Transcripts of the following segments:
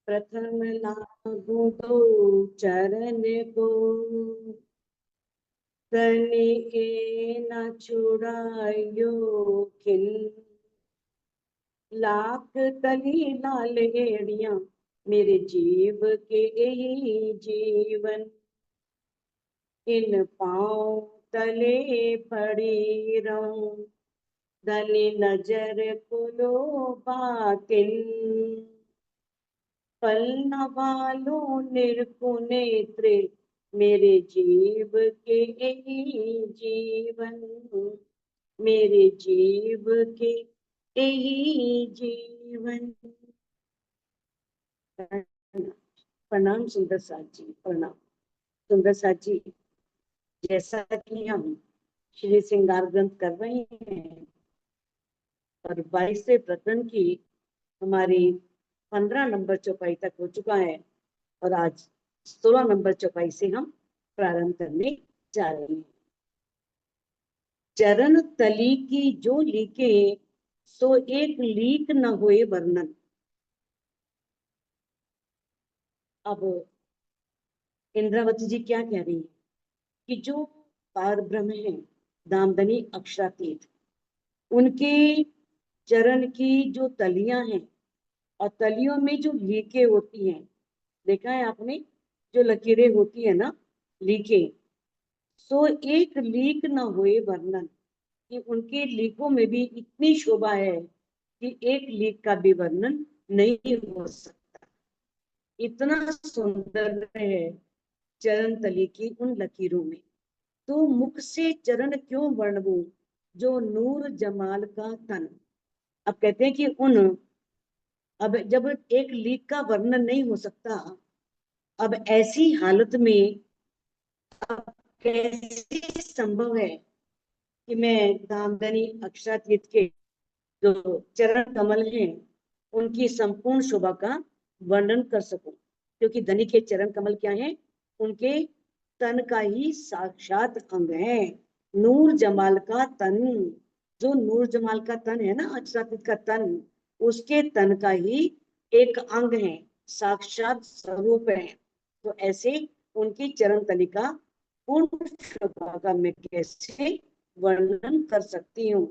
प्रथम लागू दो चरण को, तनिके न छुड़ायो खिल। लाख तली लाल एड़ियां मेरे जीव के यही जीवन। इन पाँव तले पड़ी रहूं, धनी नजर कुलो बातिल। पल न वालो निरखु नेत्र मेरे जीव के यही जीवन। मेरे जीव के यही जीवन। प्रणाम सुंदर साथ जी, प्रणाम सुंदर साथ जी। जैसा कि हम श्री श्रृंगार ग्रंथ कर रहे हैं और 22वें प्रकरण की हमारी 15 नंबर चौपाई तक हो चुका है और आज 16 नंबर चौपाई से हम प्रारंभ करने जा रहे हैं। चरण तली की जो लीके सो एक लीक न होए वर्णन। अब इंद्रावती जी क्या कह रही है कि जो पार ब्रह्म है दामदनी अक्षरातीत, उनके चरण की जो तलियां हैं और तलियों में जो लीकें होती हैं, देखा है आपने, जो लकीरें होती है ना, लीकें, सो एक लीक न हुए वर्णन, कि उनके लीकों में भी इतनी शोभा है कि एक लीक का भी वर्णन नहीं हो सकता। इतना सुंदर है चरण तली की उन लकीरों में। तो मुख से चरण क्यों वर्णवूं, जो नूर जमाल का तन। अब कहते हैं कि अब जब एक लीक का वर्णन नहीं हो सकता, अब ऐसी हालत में अब कैसे संभव है कि मैं दामदनी अक्षरातीत के जो चरण कमल हैं उनकी संपूर्ण शोभा का वर्णन कर सकूं। क्योंकि धनी के चरण कमल क्या है, उनके तन का ही साक्षात अंग है। नूर जमाल का तन, जो नूर जमाल का तन है ना, अक्षरातीत का तन, उसके तन का ही एक अंग है, साक्षात स्वरूप है। तो ऐसे उनकी चरण तलिका पूर्ण शोभा का मैं कैसे वर्णन कर सकती हूँ।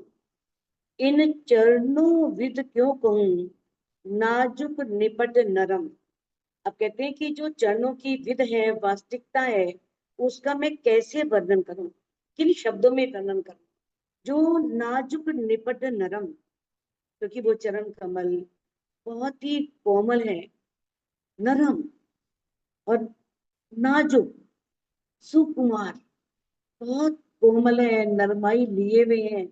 इन चरणों विद क्यों कहूं, नाजुक निपट नरम। अब कहते हैं कि जो चरणों की विध है, वास्तविकता है, उसका मैं कैसे वर्णन करूं, किन शब्दों में वर्णन करूं। जो नाजुक निपट नरम, क्योंकि वो चरण कमल बहुत ही कोमल है, नरम और नाजुक, सुकुमार, बहुत कोमल है, नरमाई लिए हुए हैं।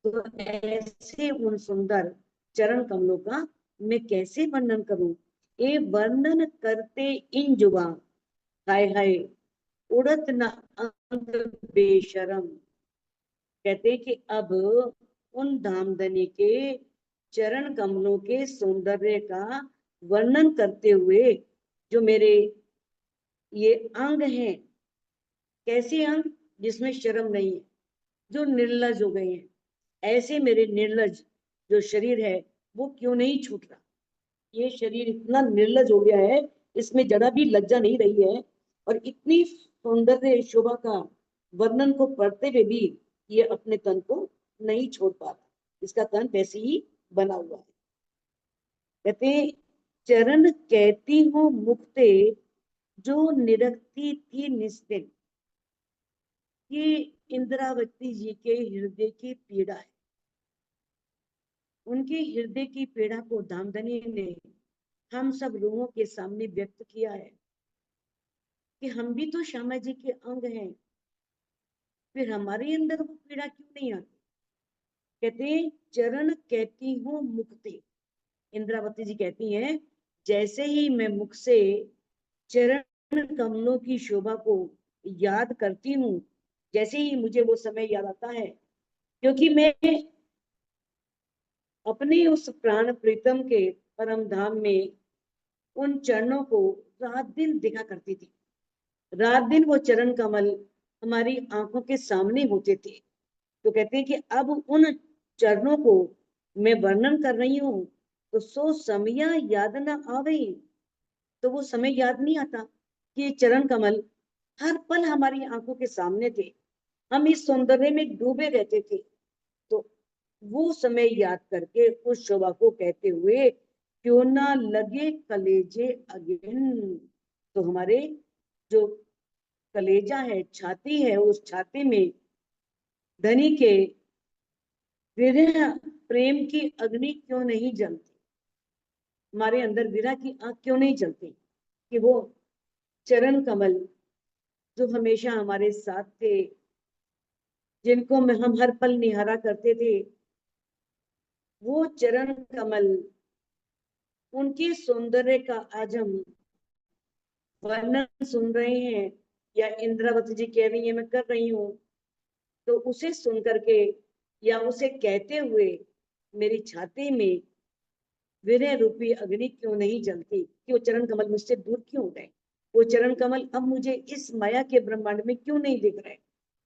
तो ऐसे उन सुंदर चरण कमलों का मैं कैसे वर्णन करूं। ये वर्णन करते इन जुबा, हाय हाय उड़त न अंग बेशरम। कहते हैं कि अब उन धामधनी के चरण कमलों के सौंदर्य का वर्णन करते हुए जो मेरे ये अंग हैं, कैसे अंग, जिसमें शर्म नहीं है, जो निर्लज हो गए हैं, ऐसे मेरे निर्लज जो शरीर है वो क्यों नहीं छूट रहा। ये शरीर इतना निर्लज हो गया है, इसमें जरा भी लज्जा नहीं रही है, और इतनी सौंदर्य शोभा का वर्णन को पढ़ते हुए भी ये अपने तन को नहीं छोड़ पा रहा। इसका तन वैसे ही बना हुआ है। कहते चरण कहती हूँ मुक्ते, जो निरखती थी निस्दिन। ये इंद्रावती जी के हृदय की पीड़ा है। उनके हृदय की पीड़ा को दामदनी ने हम सब लोगों के सामने व्यक्त किया है कि हम भी तो श्यामा जी के अंग हैं, फिर हमारे अंदर वो पीड़ा क्यों नहीं आती। कहते चरण कहती हूँ मुक्ति, इंद्रावती जी कहती हैं जैसे ही मैं मुख से चरण कमलों की शोभा को याद करती हूँ, जैसे ही मुझे वो समय याद आता है, क्योंकि मैं अपने उस प्राण प्रीतम के परम धाम में उन चरणों को रात दिन देखा करती थी। रात दिन वो चरण कमल हमारी आंखों के सामने होते थे। तो कहते हैं कि अब उन चरणों को मैं वर्णन कर रही हूँ तो सो समय याद न आवे, तो वो समय याद नहीं आता कि ये चरण कमल हर पल हमारी आंखों के सामने थे, हम इस सौंदर्य में डूबे रहते थे। तो वो समय याद करके उस शोभा को कहते हुए, क्यों ना लगे कलेजे अगिन। तो हमारे जो कलेजा है, छाती है, उस छाती में धनी के विरह प्रेम की अग्नि क्यों नहीं जलती, हमारे अंदर विरह की आग क्यों नहीं जलती, कि वो चरण कमल जो हमेशा हमारे साथ थे, जिनको हम हर पल निहारा करते थे, वो चरण कमल, उनके सौंदर्य का आज हम वर्णन सुन रहे हैं, या इंद्रावती जी कह रही है, मैं कर रही हूँ। तो उसे सुन करके या उसे कहते हुए मेरी छाती में विरह रूपी अग्नि क्यों नहीं जलती, कि वो चरण कमल मुझसे दूर क्यों हो गए, वो चरण कमल अब मुझे इस माया के ब्रह्मांड में क्यों नहीं दिख रहे।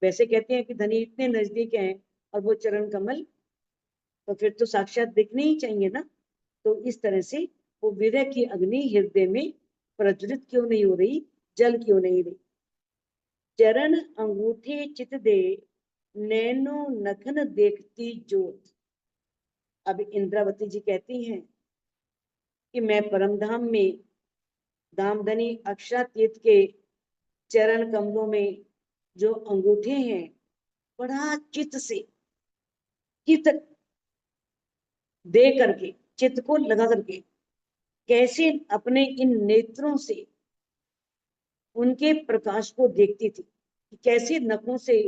वैसे कहते हैं कि धनी इतने नजदीक हैं और वो चरण कमल तो फिर तो साक्षात दिखने ही चाहिए ना। तो इस तरह से वो विरह की अग्नि हृदय में प्रज्वलित क्यों नहीं हो रही, जल क्यों नहीं रही। चरण अंगूठे चित दे, नैनो नखन देखती जोत। अब इंद्रावती जी कहती हैं कि मैं परमधाम में धामधनी अक्षरातीत के चरण कमलों में जो अंगूठे हैं, बड़ा चित्त से, चित्त दे करके, चित्त को लगा करके, कैसे अपने इन नेत्रों से उनके प्रकाश को देखती थी, कि कैसे नखों से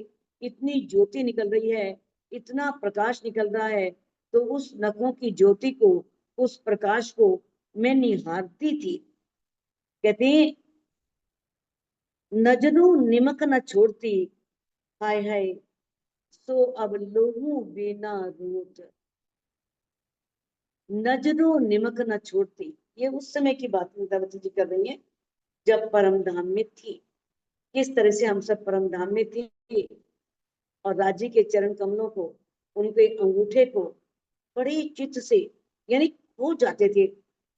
इतनी ज्योति निकल रही है, इतना प्रकाश निकल रहा है। तो उस नखों की ज्योति को, उस प्रकाश को मैं निहारती थी। कहते हैं नजरों निमक न छोड़ती, हाय हाय सो अब लोहू बिना रूत। नजरों निमक न छोड़ती, ये उस समय की बात इंद्रावती जी कर रही है जब परम धाम में थी। किस तरह से हम सब परम धाम में थे और राजी के चरण कमलों को, उनके अंगूठे को बड़े चित्त से, यानी खो जाते थे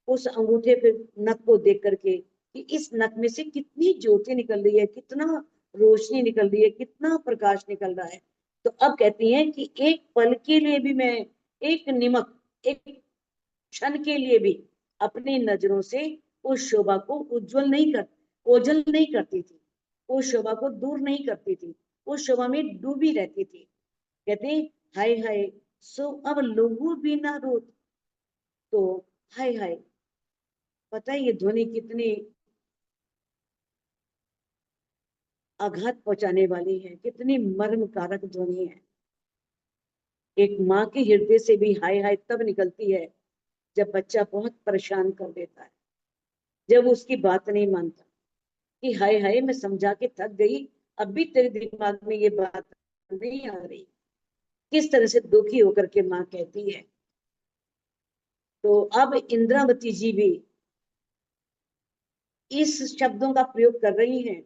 उस अंगूठे पे, नख को देख करके, कि इस नख में से कितनी ज्योति निकल रही है, कितना रोशनी निकल रही है, कितना प्रकाश निकल रहा है। तो अब कहती हैं कि एक पल के लिए भी मैं, एक निमक, एक क्षण के लिए भी अपनी नजरों से उस शोभा को उज्जवल नहीं कर, ओझल नहीं करती थी, उस शोभा को दूर नहीं करती थी, उस शोभा में डूबी रहती थी। कहते हाय हाय सो अब लोगों भी ना रोत। तो हाय हाय, पता है ये ध्वनि कितनी आघात पहुंचाने वाली है, कितनी मर्म कारक ध्वनि है। एक माँ के हृदय से भी हाय हाय तब निकलती है जब बच्चा बहुत परेशान कर देता है, जब उसकी बात नहीं मानता, कि हाय हाय मैं समझा के थक गई, अब भी तेरे दिमाग में ये बात नहीं आ रही। किस तरह से दुखी होकर के माँ कहती है। तो अब इंद्रावती जी भी इस शब्दों का प्रयोग कर रही हैं।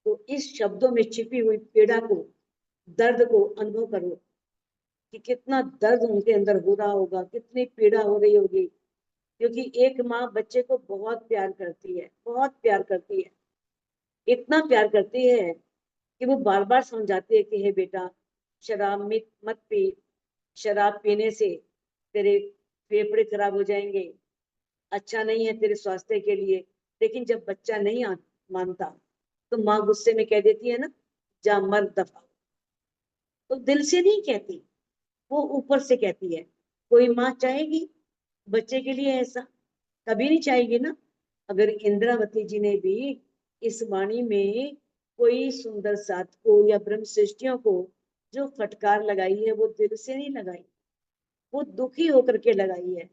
तो इस शब्दों में छिपी हुई पीड़ा को, दर्द को अनुभव करो, कि कितना दर्द उनके अंदर हो रहा होगा, कितनी पीड़ा हो रही होगी। क्योंकि एक माँ बच्चे को बहुत प्यार करती है, बहुत प्यार करती है, इतना प्यार करती है कि वो बार बार समझाती है कि हे बेटा, शराब मत पी, शराब पीने से तेरे फेफड़े खराब हो जाएंगे, अच्छा नहीं है तेरे स्वास्थ्य के लिए। लेकिन जब बच्चा नहीं मानता, तो माँ गुस्से में कह देती है ना, जा मर दफा। तो दिल से नहीं कहती, वो ऊपर से कहती है। कोई माँ चाहेगी बच्चे के लिए ऐसा? कभी नहीं चाहेगी ना। अगर इंद्रावती जी ने भी इस वाणी में कोई सुंदर साथ को या ब्रह्म सृष्टियों को जो फटकार लगाई है, वो दिल से नहीं लगाई, वो दुखी होकर के लगाई है,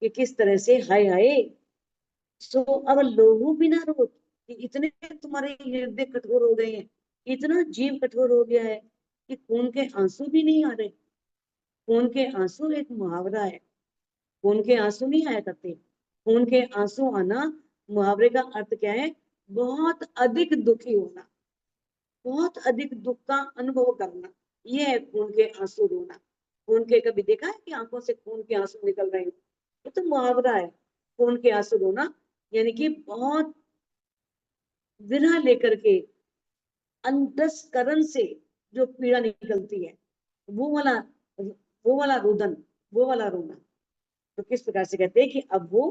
कि किस तरह से हाय हाय सो अब लोहू बिना रोत, कि इतने तुम्हारे हृदय कठोर हो गए हैं, इतना जीव कठोर हो गया है कि खून के आंसू भी नहीं आ रहे। खून के आंसू एक मुहावरा है, खून के आंसू नहीं आया करते। खून के आंसू आना, मुहावरे का अर्थ क्या है? बहुत अधिक दुखी होना, बहुत अधिक दुख का अनुभव करना, ये है खून के आंसू रोना। खून के, कभी देखा है कि आंखों से खून के आंसू निकल रहे हैं? ये तो मुहावरा है, खून के आंसू रोना। यानी कि बहुत विरह लेकर के अंतस्करण से जो पीड़ा निकलती है, वो वाला वो वाला रुदन, वो वाला रोना। तो किस प्रकार से कहते हैं कि अब वो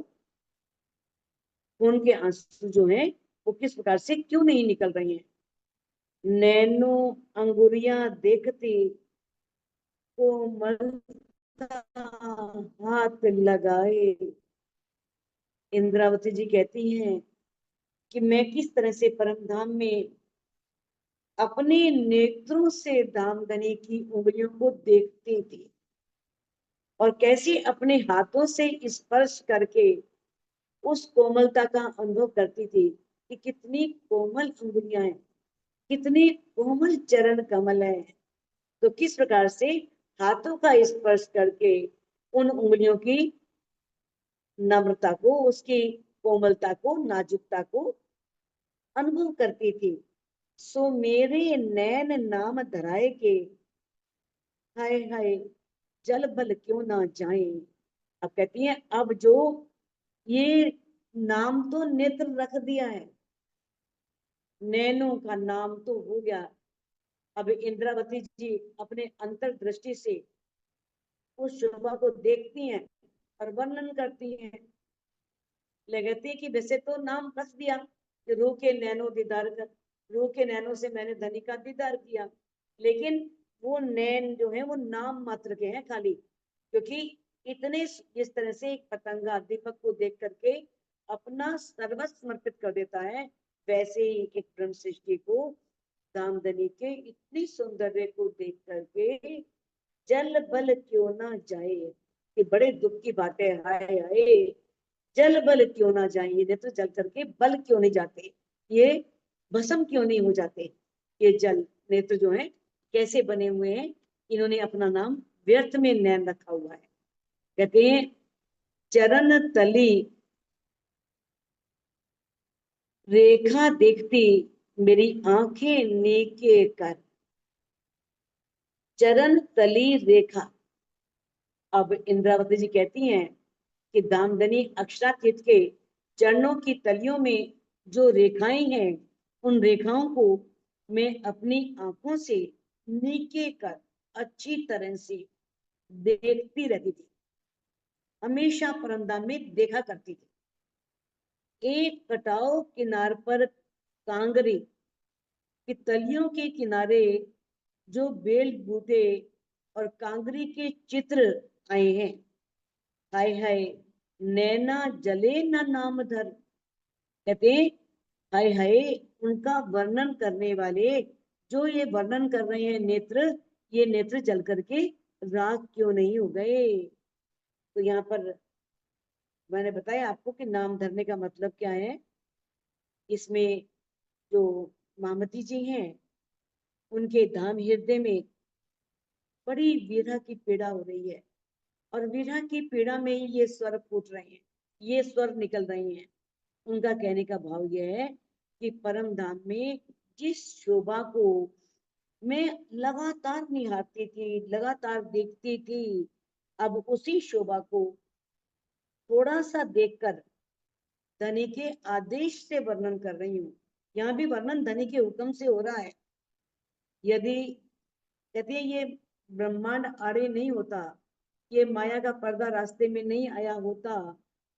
खून के आंसू जो है वो किस प्रकार से क्यों नहीं निकल रहे हैं। नैनो अंगुरियां देखती कोमलता हाथ लगाए। इंद्रावती जी कहती हैं कि मैं किस तरह से परम धाम में अपने नेत्रों से दामदनी की उंगलियों को देखती थी और कैसे अपने हाथों से स्पर्श करके उस कोमलता का अनुभव करती थी कि कितनी कोमल उंगलियां हैं, कितने कोमल चरण कमल है। तो किस प्रकार से हाथों का स्पर्श करके उन उंगलियों की नम्रता को, उसकी कोमलता को, नाजुकता को अनुभव करती थी। सो मेरे नैन नाम धराए के, हाय हाय जल बल क्यों ना जाए। अब कहती है अब जो ये नाम तो नेत्र रख दिया है, नैनों का नाम तो हो गया। अब इंद्रावती जी अपने अंतर्दृष्टि से उस शोभा को देखती हैं और वर्णन करती हैं। लगती है कि वैसे तो नाम रख दिया कि रूह के नैनो दीदार कर, रूह के नैनों से मैंने धनी का दीदार किया, लेकिन वो नैन जो है वो नाम मात्र के हैं खाली। क्योंकि इतने जिस तरह से एक पतंगा दीपक को देख करके अपना सर्वस्व समर्पित कर देता है, वैसे ही एक ब्रह्म सृष्टि को दामदनी के इतनी सौंदर्य को देख करके जल बल क्यों ना जाए। ये बड़े दुख की बात है, हाय हाय जल बल क्यों ना जाए, ये नेत्र जल करके बल क्यों नहीं जाते, ये भस्म क्यों नहीं हो जाते। ये जल नेत्र जो है कैसे बने हुए हैं, इन्होंने अपना नाम व्यर्थ में नैन रखा हुआ है। कहते हैं चरण तली रेखा देखती मेरी आंखें नीके कर। चरण तली रेखा। अब इंद्रावती जी कहती हैं कि दामदनी अक्षरातीत के चरणों की तलियों में जो रेखाएं हैं, उन रेखाओं को मैं अपनी आंखों से नीके कर अच्छी तरह से देखती रहती थी, हमेशा परमधाम में देखा करती थी। एक कटाव किनार पर कांगरी की तलियों के किनारे जो बेल बूटे और कांगरी के चित्र आए हैं, हाय हाय नैना जले न नाम धर। कहते हाय हाय उनका वर्णन करने वाले जो ये वर्णन कर रहे हैं नेत्र, ये नेत्र जल करके राख क्यों नहीं हो गए। तो यहाँ पर मैंने बताया आपको कि नाम धरने का मतलब क्या है। इसमें जो मामती जी हैं उनके धाम हृदय में बड़ी विरह की पीड़ा हो रही है और विरह की पीड़ा में ही ये स्वर फूट रहे हैं, ये स्वर निकल रहे हैं। उनका कहने का भाव यह है कि परम धाम में जिस शोभा को मैं लगातार निहारती थी, लगातार देखती थी, अब उसी शोभा को थोड़ा सा देखकर धनी के आदेश से वर्णन कर रही हूँ। यहाँ भी वर्णन धनी के हुक्म से हो रहा है। यदि कहती है ये ब्रह्मांड आड़े नहीं होता, ये माया का पर्दा रास्ते में नहीं आया होता,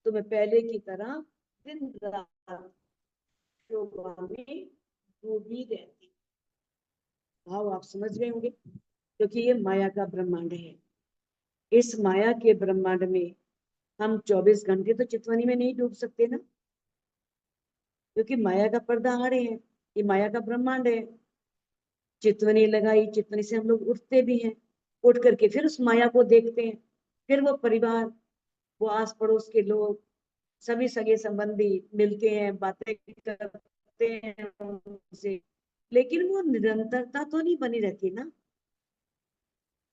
तो मैं पहले की तरह दिन रात शोभा में डूबी रहती। भाव आप समझ गए होंगे, क्योंकि ये माया का ब्रह्मांड है। इस माया के ब्रह्मांड में हम 24 घंटे तो चितवनी में नहीं डूब सकते ना, क्योंकि माया का पर्दा आड़े है, ये माया का ब्रह्मांड है। चितवनी लगाई, चितवनी से हम लोग उठते भी हैं, उठ करके फिर उस माया को देखते हैं, फिर वो परिवार, वो आस पड़ोस के लोग, सभी सगे संबंधी मिलते हैं, बातें करते हैं उनसे, लेकिन वो निरंतरता तो नहीं बनी रहती ना।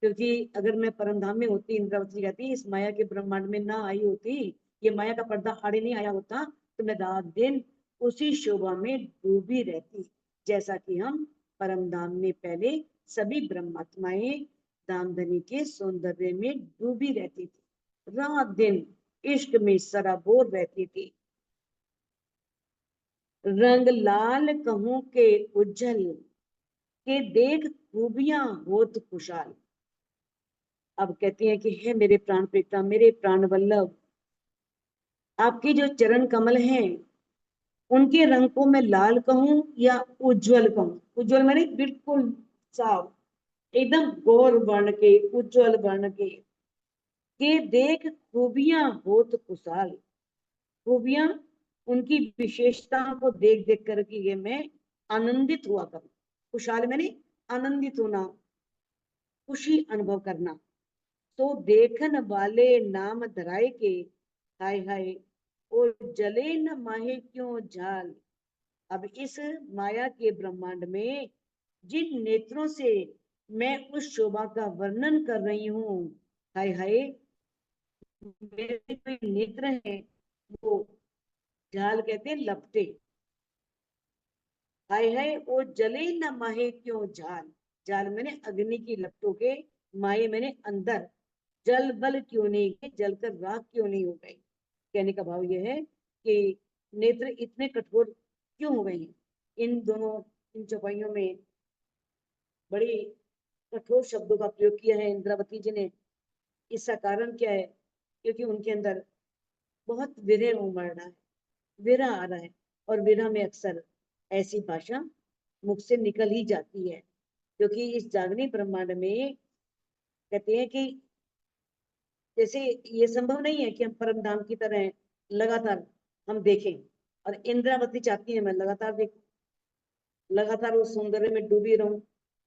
क्योंकि अगर मैं परमधाम में होती, इंद्रावती कहती इस माया के ब्रह्मांड में ना आई होती, ये माया का पर्दा आड़े नहीं आया होता, तो मैं रात दिन उसी शोभा में डूबी रहती, जैसा कि हम परमधाम में पहले सभी ब्रह्मात्माएं दामधनी के सौंदर्य में डूबी रहती थी, रात दिन इश्क में सराबोर रहती थी। रंग लाल कहूं के उज्जल, के देख खूबियां होत खुशाल। अब कहती है कि हे मेरे प्राण प्रीतम, मेरे प्राण वल्लभ, आपके जो चरण कमल हैं उनके रंग को मैं लाल कहूं या उज्जवल कहूं। उज्जवल माने बिल्कुल साफ, एकदम गौर वर्ण के, उज्जवल वर्ण के देख खूबियां होत खुशाल। खूबियां, उनकी विशेषताओं को देख देख करके ये मैं आनंदित हुआ करूं। खुशहाल मैंने आनंदित होना, खुशी अनुभव करना। तो देखन वाले नाम धराए के, हाय हाय और जले न माहे क्यों झाल। अब इस माया के ब्रह्मांड में जिन नेत्रों से मैं उस शोभा का वर्णन कर रही हूँ, हाय हाय, मेरे जो नेत्र हैं वो झाल कहते हैं लपटे। हाय हाय ओ जले न माहे क्यों झाल। झाल मैंने अग्नि की लपटों के, माहे मैंने अंदर, जल बल क्यों नहीं गए, जलकर राख क्यों नहीं हो गए। कहने का भाव यह है कि नेत्र इतने कठोर क्यों हो गए हैं। इन दोनों, इन चौपाइयों में बड़ी कठोर शब्दों का प्रयोग किया है इंद्रावती जी ने। इसका कारण क्या है? क्योंकि उनके अंदर बहुत विरह उमड़ रहा है, विरह आ रहा है, और विरह में अक्सर ऐसी भाषा मुख से निकल ही जाती है। क्योंकि इस जागनी ब्रह्मांड में कहते हैं कि जैसे ये संभव नहीं है कि हम परम धाम की तरह लगातार हम देखें, और इंद्रावती चाहती है मैं लगातार देखूं, लगातार उस सौंदर्य में डूबी रहूं।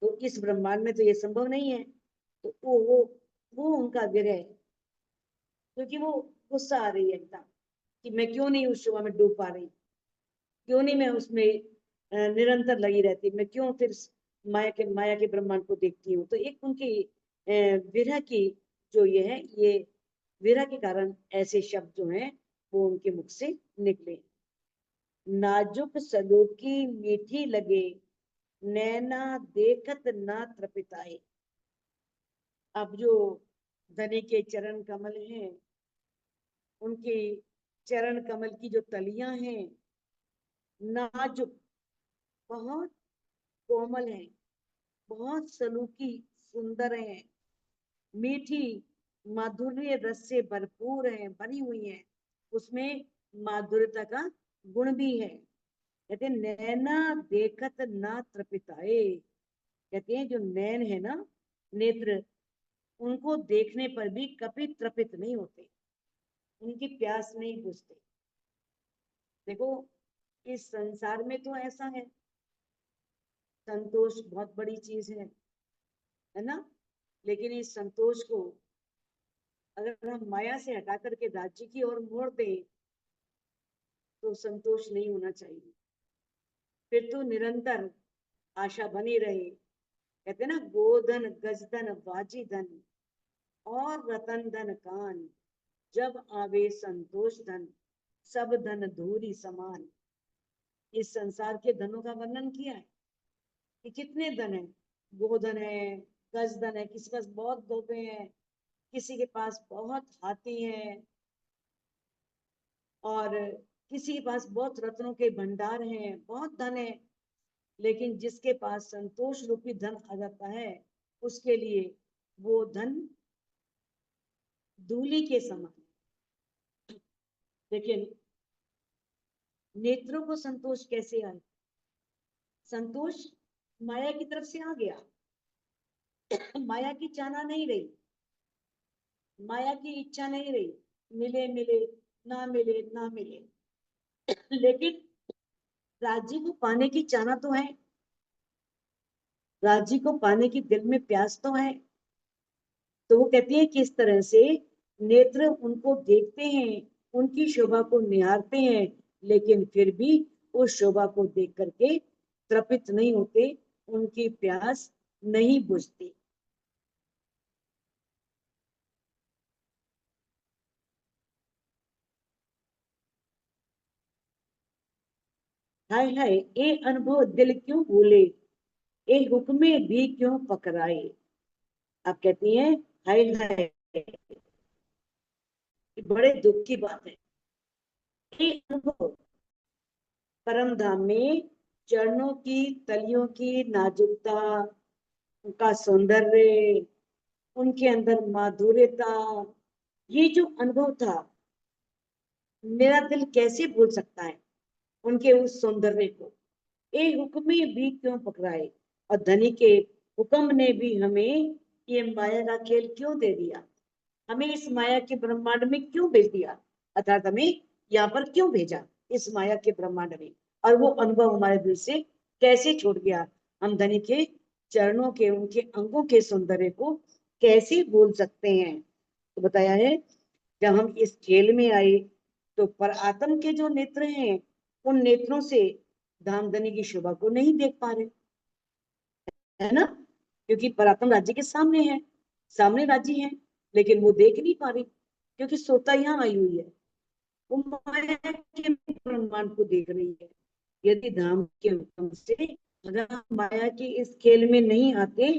तो इस ब्रह्मांड में तो ये संभव नहीं है। तो वो उनका विरह है, क्योंकि वो गुस्सा आ रही है एकदम कि मैं क्यों नहीं उस शोभा में डूब पा रही, क्यों नहीं मैं उसमें निरंतर लगी रहती, मैं क्यों फिर माया के ब्रह्मांड को देखती हूँ। तो एक उनकी विरह की जो ये है, ये विरह के कारण ऐसे शब्द जो हैं वो उनके मुख से निकले। नाजुक सलूकी मीठी लगे, नैना देखत ना त्रपिताए। अब जो धनी के चरण कमल हैं, उनके चरण कमल की जो तलियां हैं नाजुक, बहुत कोमल है, बहुत सलूकी, सुंदर है, मीठी, माधुर्य रस से भरपूर है, भरी हुई है, उसमें माधुर्यता का गुण भी है। कहते हैं नैना देखत ना त्रपिताए। कहते हैं जो नैन है ना, नेत्र, उनको देखने पर भी कभी त्रपित नहीं होते, उनकी प्यास नहीं बुझते। देखो इस संसार में तो ऐसा है, संतोष बहुत बड़ी चीज है ना। लेकिन इस संतोष को अगर हम माया से हटा करके राज्य की ओर मोड़ दें तो संतोष नहीं होना चाहिए। फिर तो निरंतर आशा बनी रहे। कहते ना गोधन गजधन वाजी धन और रतन धन कान, जब आवे संतोष धन सब धन धूरी समान। इस संसार के धनों का वर्णन किया है कि कितने धन है। गोधन है, गजधन है, किसी के पास बहुत गौवे हैं, किसी के पास बहुत हाथी हैं, और किसी के पास बहुत रत्नों के भंडार हैं, बहुत धन है। लेकिन जिसके पास संतोष रूपी धन आ जाता है, उसके लिए वो धन धूलि के समान। लेकिन नेत्रों को संतोष कैसे आए? संतोष माया की तरफ से आ गया। माया की चाहना नहीं रही, माया की इच्छा नहीं रही, मिले मिले, ना मिले ना मिले। लेकिन राज्य को पाने की चाहना तो है, राज्य को पाने की दिल में प्यास तो है। तो वो कहती है कि इस तरह से नेत्र उनको देखते हैं, उनकी शोभा को निहारते हैं, लेकिन फिर भी उस शोभा को देख करके तृपित नहीं होते, उनकी प्यास नहीं बुझती। हाय हाय ए अनुभव दिल क्यों भूले, ए हुक्मे भी क्यों पकड़ाए। आप कहती हैं हाय हाय, बड़े दुख की बात है। ए अनुभव, परम धाम में चरणों की तलियों की नाजुकता, उनका सौंदर्य, उनके अंदर माधुर्यता, ये जो अनुभव था, मेरा दिल कैसे भूल सकता है उनके उस सौंदर्य को। ए हुक्मे भी क्यों पकड़ाए, और धनी के हुक्म ने भी हमें ये माया का खेल क्यों दे दिया, हमें इस माया के ब्रह्मांड में क्यों भेज दिया, अर्थात हमें यहाँ पर क्यों भेजा इस माया के ब्रह्मांड में, और वो अनुभव हमारे दिल से कैसे छूट गया। हम धनी के चरणों के, उनके अंगों के सौंदर्य को कैसे भूल सकते हैं। तो बताया है, जब हम इस खेल में आए तो पर आत्म के जो नेत्र हैं, उन नेत्रों से धामधनी की शोभा को नहीं देख पा रहे, है ना, क्योंकि पराक्रम राज्य के सामने है, सामने राज्य है, लेकिन वो देख नहीं पा रही, क्योंकि सोता यहाँ आई हुई है, वो माया के ब्रह्मांड को देख रही है। यदि धाम के हुक्म से अगर हम माया के इस खेल में नहीं आते,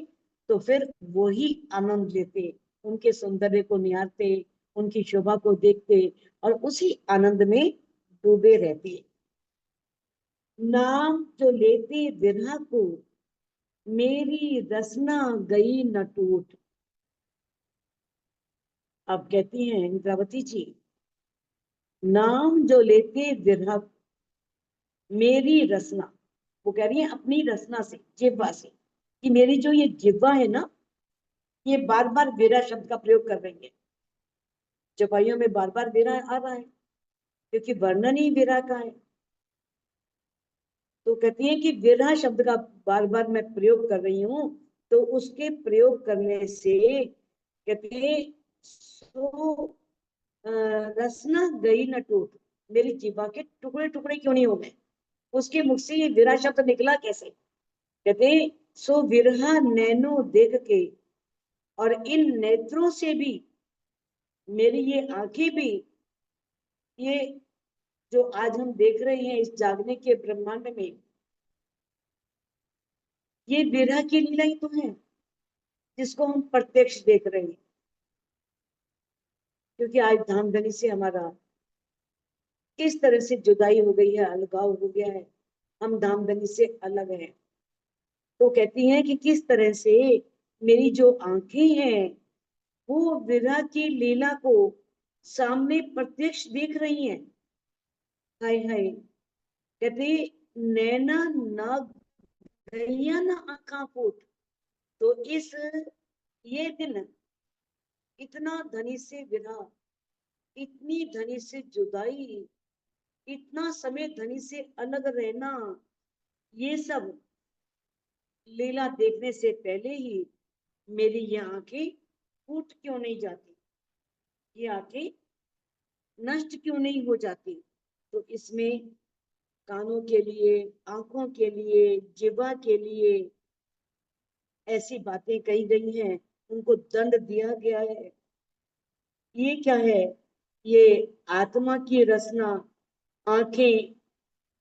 तो फिर वो ही आनंद लेते, उनके सौंदर्य को निहारते, उनकी शोभा को देखते, और उसी आनंद में डूबे रहते। नाम जो लेते विरह को, मेरी रसना गई न टूट। अब कहती हैं इंद्रावती जी, नाम जो लेते विरह, मेरी रसना, वो कह रही है अपनी रसना से, जिह्वा से, कि मेरी जो ये जिह्वा है ना, ये बार बार विरह शब्द का प्रयोग कर रही है, चौपाइयों में बार बार विरह आ रहा है, क्योंकि वर्णन ही विरह का है। तो कहती है कि विरह शब्द का बार बार मैं प्रयोग कर रही हूँ, तो उसके प्रयोग करने से कहती है, सो रसना गई न टूट, मेरी जीवा के टुकड़े टुकड़े क्यों नहीं हो गए, उसके मुख से ये विरह शब्द निकला कैसे। कहते, सो विरहा नैनो देख के, और इन नेत्रों से भी, मेरी ये आंखें भी, ये जो आज हम देख रहे हैं इस जागने के ब्रह्मांड में, ये विरह की लीला ही तो है, जिसको हम प्रत्यक्ष देख रहे हैं। क्योंकि आज धामधनी से हमारा किस तरह से जुदाई हो गई है, अलगाव हो गया है, हम धामधनी से अलग हैं। तो कहती हैं कि किस तरह से मेरी जो आंखें हैं, वो विरह की लीला को सामने प्रत्यक्ष देख रही हैं। हाय हाय, कहते, नैना ना गैया ना आंखा फूट। तो इस ये दिन, इतना धनी से विरह, इतनी धनी से जुदाई, इतना समय धनी से अलग रहना, ये सब लीला देखने से पहले ही मेरी ये आंखें फूट क्यों नहीं जाती, ये आंखें नष्ट क्यों नहीं हो जाती। तो इसमें कानों के लिए, आंखों के लिए, जिह्वा के लिए ऐसी बातें कही गई हैं, उनको दंड दिया गया है। ये क्या है, ये आत्मा की रसना आंखें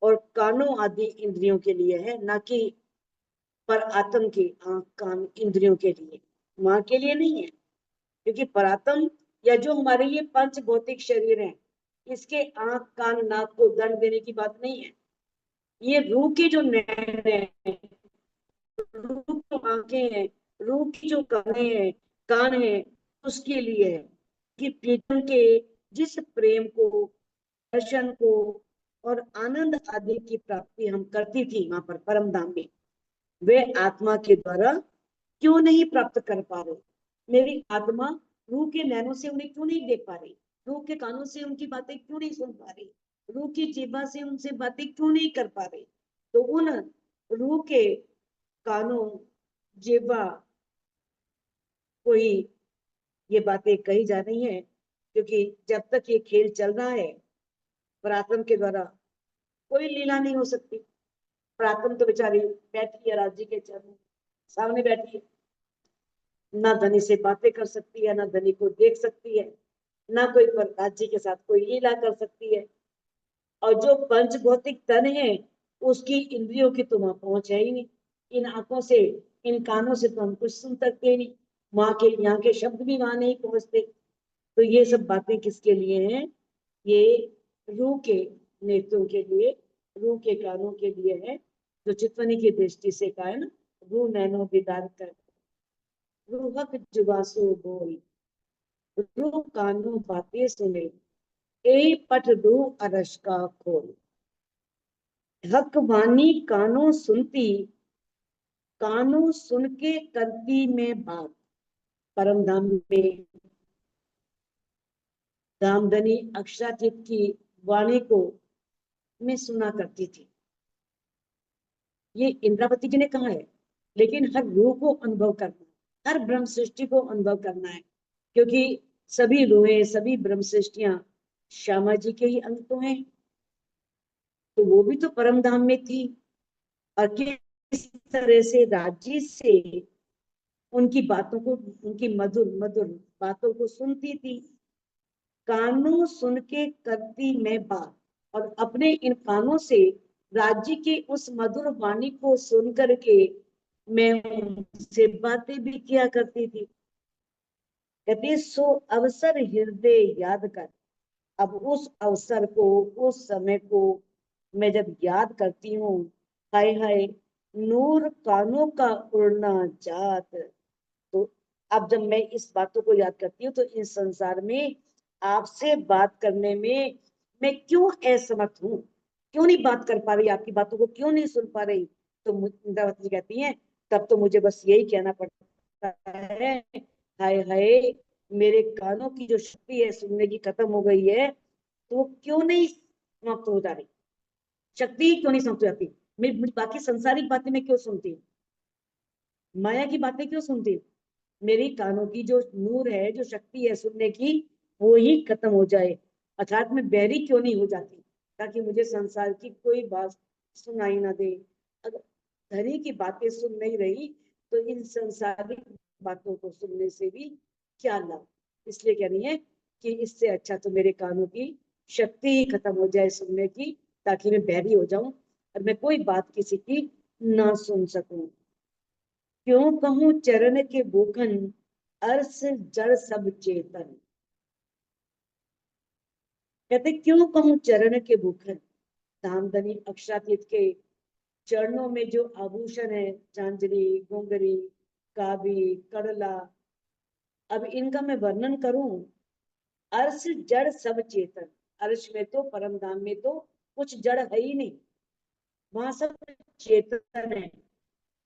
और कानों आदि इंद्रियों के लिए है, ना कि पर आत्म के आंख कान इंद्रियों के लिए, मां के लिए नहीं है। क्योंकि परात्म या जो हमारे ये पंच भौतिक शरीर हैं, इसके आंख कान नाक को दंड देने की बात नहीं है। ये रूह के जो नैन है, रूह की जो आंखें हैं, रूह की जो कान है, उसके लिए है कि प्रीतम के जिस प्रेम को, दर्शन को और आनंद आदि की प्राप्ति हम करती थी वहां पर परम धाम में, वे आत्मा के द्वारा क्यों नहीं प्राप्त कर पा रहे। मेरी आत्मा रूह के नैनों से उन्हें क्यों नहीं देख पा रही, रूह के कानों से उनकी बातें क्यों नहीं सुन पा रही, रूह की जीवा से उनसे बातें क्यों नहीं कर पा रही। तो उन रूह के कानों, जीवा को ही ये बातें कही जा रही हैं, क्योंकि जब तक ये खेल चल रहा है, पराक्रम के द्वारा कोई लीला नहीं हो सकती। पराक्रम तो बेचारी बैठी है राज्य के चरण सामने बैठी है, ना धनी से बातें कर सकती है, ना धनी को देख सकती है, ना कोई राज्य के साथ कोई लीला कर सकती है। और जो पंच भौतिक तन है, उसकी इंद्रियों की तो वहां पहुंच है ही नहीं। इन आंखों से, इन कानों से तो हम कुछ सुन सकते नहीं, वहां के यहाँ के शब्द भी वहां नहीं पहुंचते। तो ये सब बातें किसके लिए हैं, ये रूह के नेत्रों के लिए, रूह के कानों के लिए है, जो चितवनी की दृष्टि से कहा है ना, रूह नैनो दीदार कर, रूहक जुबासो बोल, रूह कानों बातें सुने, ए पट रूह अरश का खोल। हक वाणी कानों सुनती, कानों सुन के करती में बात। परम धाम में धामधनी अक्षरातीत की वाणी को मैं सुना करती थी। ये इंद्रावती जी ने कहा है, लेकिन हर रूह को अनुभव करना, हर ब्रह्म सृष्टि को अनुभव करना है, क्योंकि सभी रूहें, सभी ब्रह्म सृष्टियां श्यामा जी के ही अंग तो हैं, तो वो भी तो परम धाम में थी। और किस तरह से राज्य से उनकी बातों को, उनकी मधुर मधुर बातों को सुनती थी। कानों सुन के करती मैं बात, और अपने इन कानों से राज्य के उस मधुर वाणी को सुन करके मैं उनसे बातें भी किया करती थी। कहती सो अवसर हृदय याद कर। अब उस अवसर को, उस समय को मैं जब याद करती हूँ, हाय हाय नूर कानों का उड़ना जात। तो अब जब मैं इस बातों को याद करती हूँ, तो इस संसार में आपसे बात करने में मैं क्यों असमर्थ हूँ, क्यों नहीं बात कर पा रही, आपकी बातों को क्यों नहीं सुन पा रही। तो इंद्रावती जी कहती हैं, तब तो मुझे बस यही कहना पड़ता है, हाय हाय मेरे कानों की जो शक्ति है सुनने की खत्म हो गई है, तो वो क्यों नहीं समाप्त हो जा रही, शक्ति क्यों नहीं समाप्त हो जाती। मैं बाकी संसारिक बातें मैं क्यों सुनती हूँ, माया की बातें क्यों सुनती हूँ। मेरी कानों की जो नूर है, जो शक्ति है सुनने की, वो ही खत्म हो जाए, अर्थात मैं बहरी क्यों नहीं हो जाती, ताकि मुझे संसार की कोई बात सुनाई ना दे। अगर धनी की बातें सुन नहीं रही, तो इन संसारिक बातों को सुनने से भी क्या लाभ। इसलिए कह रही है कि इससे अच्छा तो मेरे कानों की शक्ति ही खत्म हो जाए सुनने की, ताकि मैं बहरी हो जाऊं और मैं कोई बात किसी की ना सुन सकूं। क्यों कहूं चरण के बोखन, अर्श जड़ सब चेतन। कहते क्यों कहूं चरण के भूखन, धामधनी अक्षरातीत के चरणों में जो आभूषण है, झांझरी, घुंघरी, काबी, कड़ला, अब इनका मैं वर्णन करूं। अर्श जड़ सब चेतन, अर्श में तो, परम धाम में तो कुछ जड़ है ही नहीं, वहां सब चेतन है।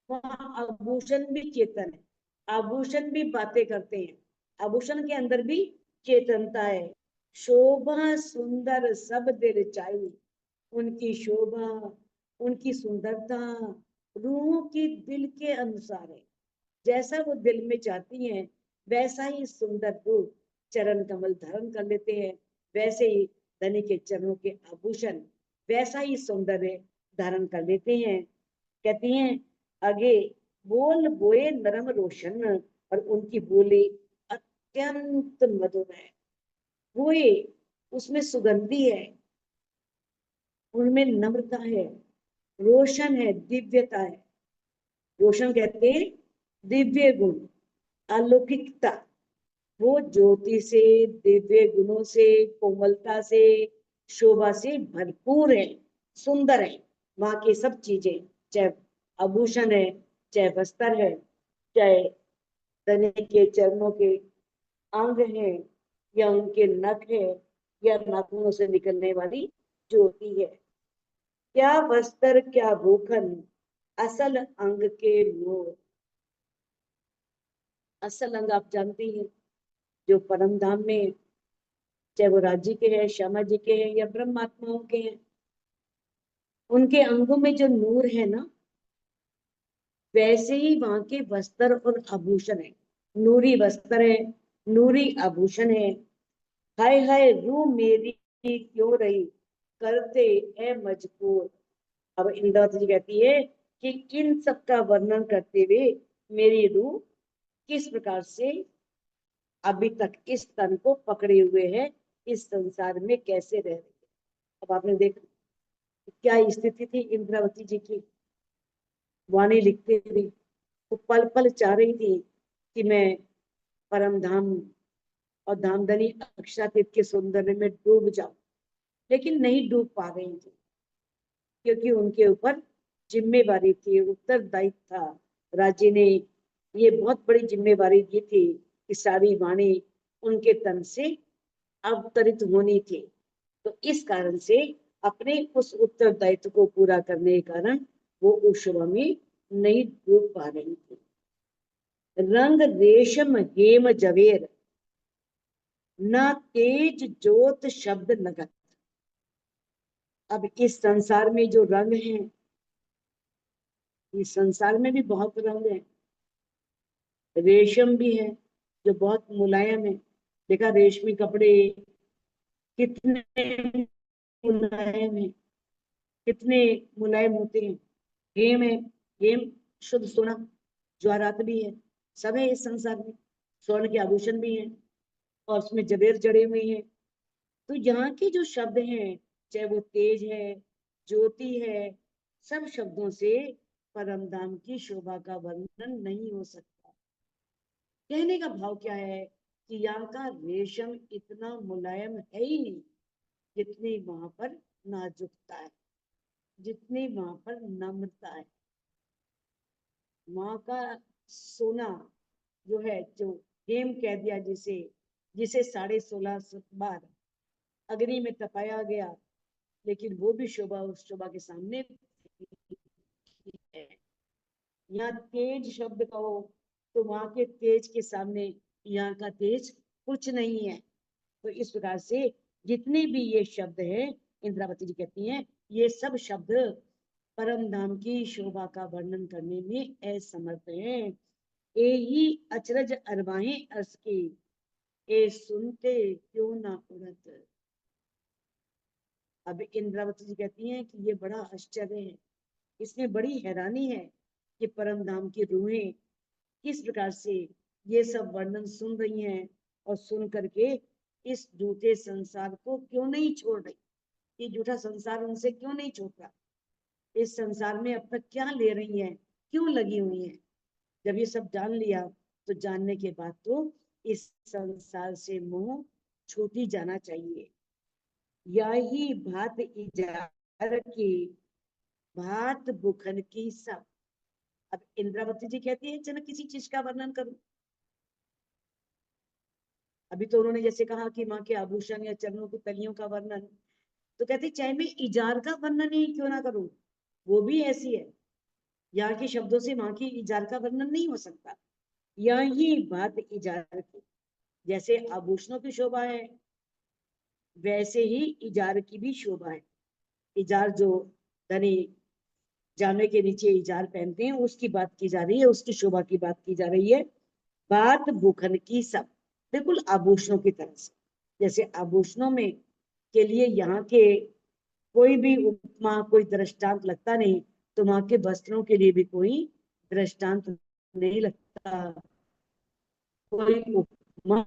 वहां आभूषण भी चेतन है, आभूषण भी बातें करते हैं, आभूषण के अंदर भी चेतनता है। शोभा सुंदर सब दिल चाही, उनकी शोभा, उनकी सुंदरता रूहों की दिल के अनुसार है। जैसा वो दिल में चाहती हैं, वैसा ही सुंदर रूप चरण कमल धारण कर लेते हैं, वैसे ही धनी के चरणों के आभूषण वैसा ही सौंदर्य धारण कर लेते हैं। कहती हैं आगे, बोल बोए नरम रोशन, और उनकी बोली अत्यंत मधुर है। बोए उसमें सुगंधी है, उनमें नम्रता है, रोशन है, दिव्यता है। रोशन कहते हैं दिव्य गुण, अलौकिकता। वो ज्योति से, दिव्य गुणों से, कोमलता से, शोभा से भरपूर है, सुंदर है। वहां की सब चीजें, चाहे आभूषण है, चाहे वस्त्र है, चाहे धनी के चरणों के अंग है, या उनके नख है, या नाखूनों से निकलने वाली ज्योति है। क्या वस्त्र क्या भूखन, असल अंग के मोर। असल अंग आप जानते हैं, जो परम धाम में, चाहे वो राज्य के हैं, श्यामा जी के हैं, या ब्रह्मात्माओं के हैं, उनके अंगों में जो नूर है ना, वैसे ही वहां के वस्त्र और आभूषण है। नूरी वस्त्र है, नूरी आभूषण है। हाय हाय रूह मेरी क्यों रही, करते है मजबूर। अब इंद्रावती जी कहती है कि इन सब का वर्णन करते हुए मेरी रूह किस प्रकार से अभी तक इस तन को पकड़े हुए है, इस संसार में कैसे रह रही है। अब आपने देखा क्या स्थिति थी इंद्रावती जी की। वाणी लिखते हुए वो पल पल चाह रही थी कि मैं परम धाम और धामधनी अक्षरातीत के सौंदर्य में डूब जाऊं, लेकिन नहीं डूब पा रही थी। क्योंकि उनके ऊपर जिम्मेवारी थी, उत्तरदायित्व था। राज्य ने ये बहुत बड़ी जिम्मेवारी दी थी कि सारी वाणी उनके तन से अवतरित होनी थी। तो इस कारण से अपने उस उत्तरदायित्व को पूरा करने के कारण वो उस शोभा में नहीं डूब पा रही थी। रंग रेशम हेम जवेर, न तेज ज्योत शब्द लगत। अब इस संसार में जो रंग है, इस संसार में भी बहुत रंग है। रेशम भी है जो बहुत मुलायम है। देखा रेशमी कपड़े कितने मुलायम है, कितने मुलायम होते हैं। हेम है, हेम शुद्ध सोना, ज्वारात भी है, सब है इस संसार में। स्वर्ण के आभूषण भी हैं और उसमें जवेर जड़े हुए हैं। तो यहाँ के जो शब्द हैं, चाहे वो तेज है, ज्योति है, सब शब्दों से परम धाम की शोभा का वर्णन नहीं हो सकता। कहने का भाव क्या है कि यहाँ का रेशम इतना मुलायम है ही नहीं जितनी वहां पर नाजुकता है, जितनी वहां पर नम्रता है। वहां का सोना जो है, जो हेम कह दिया जिसे, जिसे 16.5 बार अग्नि में तपाया गया, लेकिन वो भी शोभा उस शोभा के सामने है। यहाँ तेज शब्द कहो तो वहां के तेज के सामने यहाँ का तेज कुछ नहीं है। तो इस प्रकार से जितने भी ये शब्द हैं, इंद्रावती जी कहती हैं, ये सब शब्द परम धाम की शोभा का वर्णन करने में असमर्थ हैं। ए ही अचरज अरवाहें अर्श की, ए सुनते क्यों ना उड़त। अब इंद्रावती जी कहती हैं कि ये बड़ा आश्चर्य है, इसमें बड़ी हैरानी है कि परम धाम की रूहें किस प्रकार से ये सब वर्णन सुन रही हैं और सुन करके इस झूठे संसार को क्यों नहीं छोड़ रही। ये झूठा संसार उनसे क्यों नहीं छोड़ रहा, इस संसार में अब तक क्या ले रही हैं, क्यों लगी हुई हैं। जब ये सब जान लिया तो जानने के बाद तो इस संसार से मोह छूट ही जाना चाहिए। यही भात इजार की, भात बुखन की सब। अब इंद्रावती जी कहती है चलो किसी चीज का वर्णन करूं। अभी तो उन्होंने जैसे कहा कि माँ के आभूषण या चरणों की तलियों का वर्णन, तो कहती चाहे मैं इजार का वर्णन ही क्यों ना करूं, वो भी ऐसी है। यहाँ के शब्दों से माँ की इजार का वर्णन नहीं हो सकता। यही बात इजार की, जैसे आभूषणों की शोभा है वैसे ही इजार की भी शोभा है। इजार जो धनी जामे के नीचे इजार पहनते हैं उसकी बात की जा रही है, उसकी शोभा की बात की जा रही है। बात भूखन की सब, बिल्कुल आभूषणों की तरह से। जैसे आभूषणों में के लिए यहाँ के कोई भी उपमा, कोई दृष्टांत लगता नहीं, तो वहां के वस्त्रों के लिए भी कोई दृष्टांत नहीं लगता, कोई उपमा।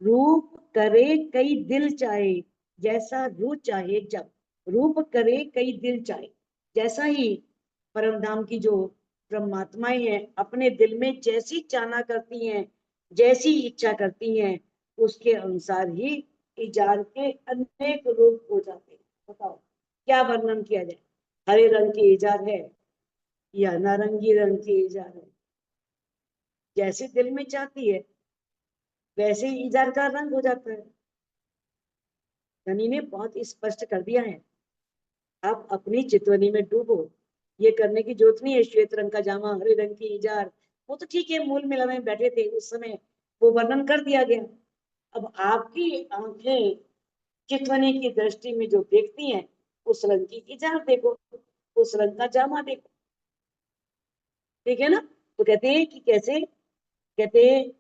रूप करे कई दिल चाहे, जैसा रूप चाहे जब। रूप करे कई दिल चाहे, जैसा ही परम धाम की जो परमात्माएं हैं अपने दिल में जैसी चाहना करती हैं, जैसी इच्छा करती हैं, उसके अनुसार ही इजार के अनेक रूप हो जाते हैं। बताओ क्या वर्णन किया जाए। हरे रंग की इजार है या नारंगी रंग की इजार है, जैसे दिल में चाहती है वैसे ही इजार का रंग हो जाता है। धनी ने बहुत स्पष्ट कर दिया है, आप अपनी चितवनी में डूबो, ये करने की जरूरत नहीं है। श्वेत रंग का जामा, हरे रंग की इजार, वो तो ठीक है, मूल मिलन में बैठे थे उस समय, वो वर्णन कर दिया गया। अब आपकी आंखें चितवनी की दृष्टि में जो देखती हैं, उस रंग की इजार देखो, उस रंग का जामा देखो, ठीक है ना। तो कहते हैं कि कैसे, कहते हैं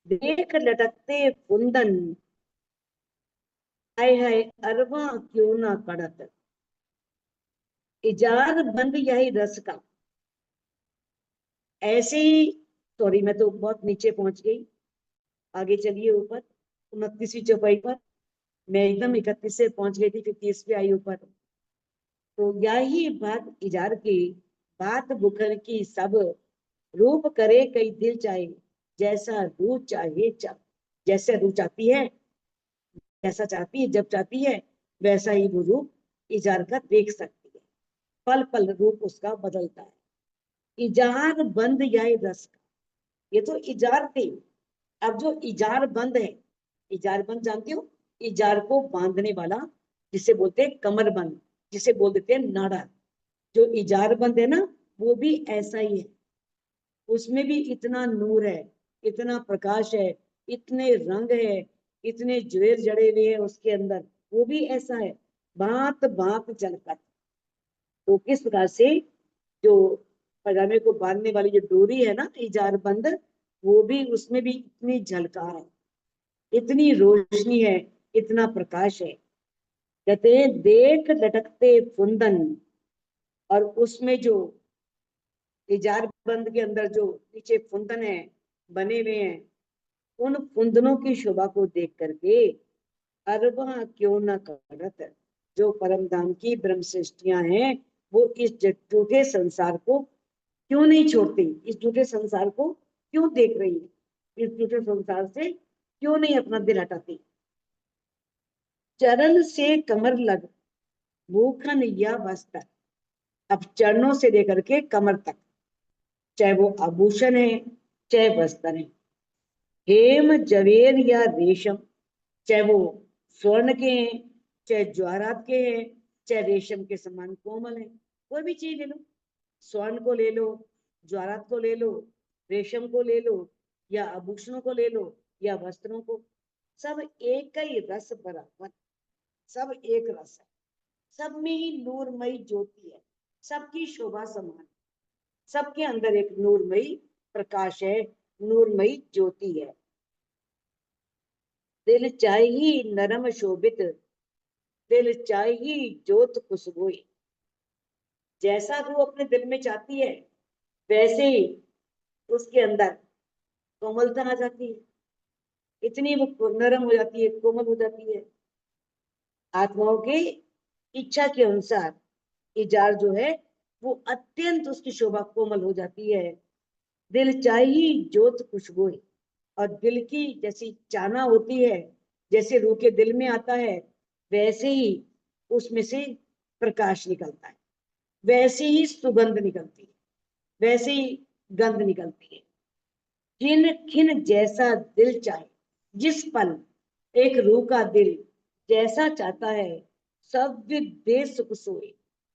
देख लटकते कुंदन, हाय हाय अरवा क्यों ना कड़त। इजार बंद यही रस का, ऐसे ही। सॉरी मैं तो बहुत नीचे पहुंच गई, आगे चलिए ऊपर 29वीं चौपाई पर। मैं एकदम 31 से पहुंच गई थी, फिर 30 पे आई ऊपर। तो यही बात इजार की, बात बुखर की सब। रूप करे कई दिल चाहे, जैसा रूप चाहे जब। जैसे रूह चाहती है, जैसा चाहती है, जब चाहती है, वैसा ही वो रूप इजार का देख सकती है। पल पल रूप उसका बदलता है। इजार बंद या रस का, ये तो इजार थे। अब जो इजार बंद है, इजार बंद जानते हो, इजार को बांधने वाला, जिसे बोलते हैं कमर बंद, जिसे बोल देते हैं नाड़ा। जो इजार बंद है ना, वो भी ऐसा ही है। उसमें भी इतना नूर है, इतना प्रकाश है, इतने रंग है, इतने ज्वेर जड़े हुए हैं उसके अंदर, वो भी ऐसा है, भांत भांत झलकत। तो किस प्रकार से जो पजामे को बांधने वाली जो डोरी है ना, इजार बंद, वो भी, उसमें भी इतनी झलकार है, इतनी रोशनी है, इतना प्रकाश है। कहते हैं देख लटकते फुंदन, और उसमें जो इजार बंद के अंदर जो नीचे फुंदन है बने हुए हैं, उन फुंदनों की शोभा को देख करके अरबा क्यों न करत, जो परम धाम की ब्रह्म सृष्टियां हैं, वो इस झूठे संसार को क्यों नहीं छोड़ती, इस झूठे संसार को क्यों देख रही है, इस झूठे संसार से क्यों नहीं अपना दिल हटाती। चरण से कमर लग भूखन या वस्त्र, अब चरणों से लेकर के कमर तक, चाहे वो आभूषण है, चाहे वस्त्र है, हेम जवेर या रेशम, चाहे वो स्वर्ण के हैं, चाहे ज्वारात के हैं, चाहे रेशम के समान कोमल है, कोई भी चीज ले लो, स्वर्ण को ले लो, ज्वारात को ले लो, रेशम को ले लो, या आभूषणों को ले लो, या वस्त्रों को, सब एक ही रस बराबर, सब एक रस है, सब में ही नूरमयी ज्योति है, सबकी शोभा समान, सबके अंदर एक नूरमयी प्रकाश है, नूरमयी ज्योति है। दिल चाहिए नरम शोभित, दिल चाहिए ज्योत खुशबुई, जैसा वो अपने दिल में चाहती है, वैसे ही उसके अंदर कोमलता आ जाती है, इतनी वो नरम हो जाती है, कोमल हो जाती है। आत्माओं की इच्छा के अनुसार इजार जो है, वो अत्यंत उसकी शोभा कोमल हो जाती है। दिल चाहिए ज्योत खुशबू, और दिल की जैसी चाहना होती है, जैसे रूह के दिल में आता है, वैसे ही उसमें से प्रकाश निकलता है, वैसे ही सुगंध निकलती है, वैसे ही गंध निकलती है। जिन खिन जैसा दिल चाहे, जिस पल एक रूह का दिल जैसा चाहता है, सब दे सुख सोए,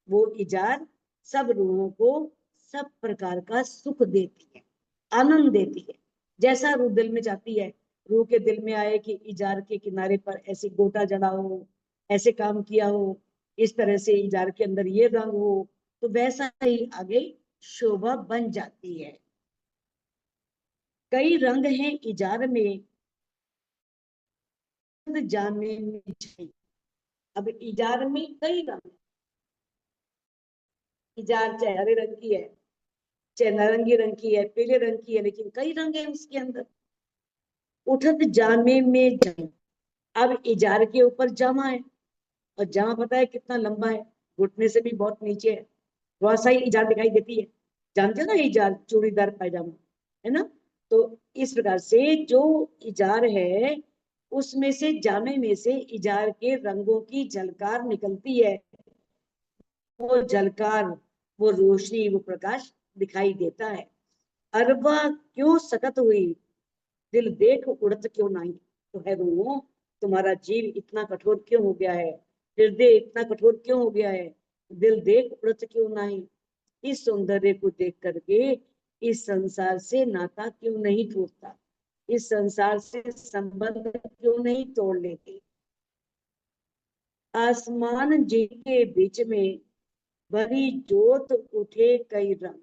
वो इजार सब रूहों को सब प्रकार का सुख देती है, आनंद देती है। जैसा रूह दिल में चाहती है, रूह के दिल में आए कि इजार के किनारे पर ऐसे गोटा जड़ा हो, ऐसे काम किया हो, इस तरह से इजार के अंदर ये रंग हो, तो वैसा ही आगे शोभा बन जाती है। कई रंग हैं इजार में, जाने में छई। अब इजार में कई रंग, इजार चाहे हरे रंग की है, चाहे नारंगी रंग की है, पीले रंग की है, लेकिन कई रंग है उसके अंदर। उठत जामे में जम, अब इजार के ऊपर जामा है, और जामा पता है कितना लंबा है, घुटने से भी बहुत नीचे है, बहुत सारी इजार दिखाई देती है, जानते हो ना, इजार चूड़ीदार पायजामा, है ना। तो इस प्रकार से जो इजार है, उसमें से जामे में से इजार के रंगों की झलकार निकलती है, वो झलकार, वो रोशनी, वो प्रकाश दिखाई देता है। अरबा क्यों सकत हुई, दिल देख उड़त क्यों नहीं, तो है वो, तुम्हारा जीव इतना कठोर क्यों हो गया है, हृदय इतना कठोर क्यों हो गया है, दिल देख उड़त क्यों नहीं, इस सौंदर्य को देख करके इस संसार से नाता क्यों नहीं टूटता, इस संसार से संबंध क्यों नहीं तोड़ लेते। आसमान जी के बीच में भरी जोत उठे कई रंग,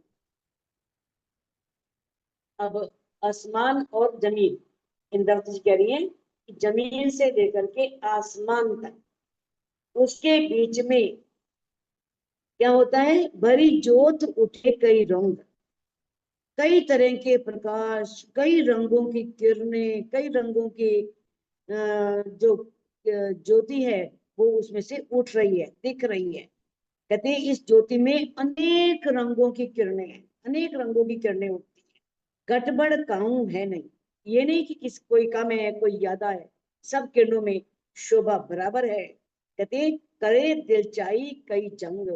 अब आसमान और जमीन, इंद्रवत जी कह रही है कि जमीन से लेकर के आसमान तक, उसके बीच में क्या होता है, भरी जोत उठे कई रंग, कई तरह के प्रकाश, कई रंगों की किरणें, कई रंगों की जो ज्योति है, वो उसमें से उठ रही है, दिख रही है। कहते हैं इस ज्योति में अनेक रंगों की किरणें हैं, अनेक रंगों की किरणें उठती है, गटबड़ काऊ है नहीं, ये नहीं कि किसी कोई कम है कोई ज्यादा है, सब किरणों में शोभा बराबर है। कहते करे दिल चाही कई जंग,